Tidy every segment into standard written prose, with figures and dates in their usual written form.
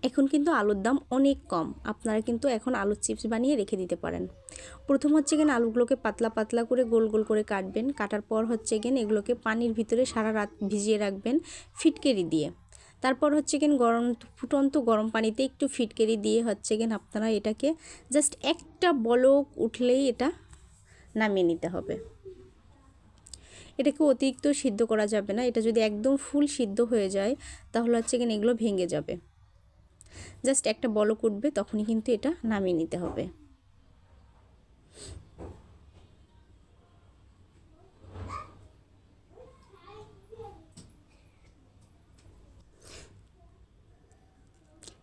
এখন কিন্তু আলুর দাম অনেক কম, আপনারা কিন্তু এখন আলুর চিপস বানিয়ে রেখে দিতে পারেন। প্রথম হচ্ছে গিয়ে আলুগুলোকে পাতলা পাতলা করে গোল গোল করে কাটবেন। কাটার পর হচ্ছে গিয়ে এগুলোকে পানির ভিতরে সারা রাত ভিজিয়ে রাখবেন ফিটকেরি দিয়ে। তারপর হচ্ছে গিয়ে ফুটন্ত গরম পানিতে একটু ফিটকেরি দিয়ে হচ্ছে গিয়ে আপনারা এটাকে জাস্ট একটা বলক উঠলেই এটা নামিয়ে নিতে হবে। এটাকে অতিরিক্ত সিদ্ধ করা যাবে না, এটা যদি একদম ফুল সিদ্ধ হয়ে যায় তাহলে হচ্ছে গিয়ে এগুলো ভেঙে যাবে। জাস্ট একটা বলক উঠবে তখনই কিন্তু এটা নামিয়ে নিতে হবে।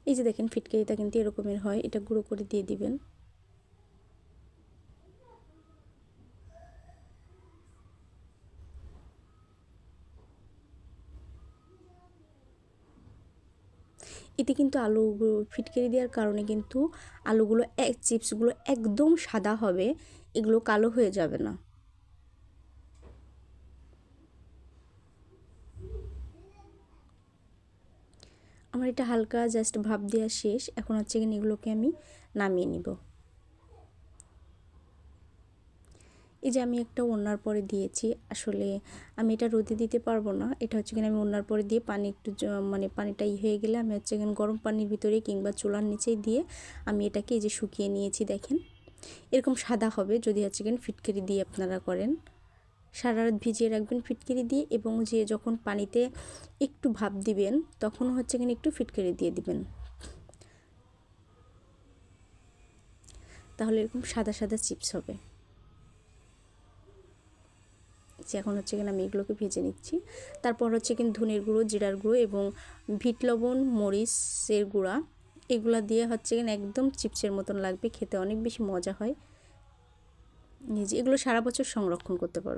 এই যে দেখেন ফিটকারিটা কিন্তু এরকমের হয়, এটা গুঁড়ো করে দিয়ে দিবেন। এতে কিন্তু আলুগুলো ফিটকারি দেওয়ার কারণে কিন্তু আলুগুলো চিপসগুলো একদম সাদা হবে, এগুলো কালো হয়ে যাবে না। আমার এটা হালকা জাস্ট ভাপ দেওয়া শেষ, এখন হচ্ছে কিনা এগুলোকে আমি নামিয়ে নিব। এই যে আমি একটা ওড়নার পরে দিয়েছি, আসলে আমি এটা রোদে দিতে পারবো না, এটা হচ্ছে কিনা আমি ওড়নার পরে দিয়ে পানি একটু মানে পানিটা হয়ে গেলে আমি হচ্ছে কিনা গরম পানির ভিতরে কিংবা চুলার নিচেই দিয়ে আমি এটাকে এই যে শুকিয়ে নিয়েছি। দেখেন এরকম সাদা হবে যদি হচ্ছে কিনা ফিটকারি দিয়ে আপনারা করেন। সারা রাত ভিজিয়ে রাখবেন ফিটকারি দিয়ে, এবং যে যখন পানিতে একটু ভাপ দিবেন তখন হচ্ছে কিনা একটু ফিটকারি দিয়ে দিবেন, তাহলে এরকম সাদা সাদা চিপস হবে। যে এখন হচ্ছে কিনা আমি এগুলোকে ভেজে নিচ্ছি। তারপর হচ্ছে কিনা ধনের গুঁড়ো, জিরার গুঁড়ো এবং বিট লবণ, মরিচের গুঁড়া এগুলা দিয়ে হচ্ছে কিনা একদম চিপসের মতন লাগবে, খেতে অনেক বেশি মজা হয়। এই যে এগুলো সারা বছর সংরক্ষণ করতে পারবেন।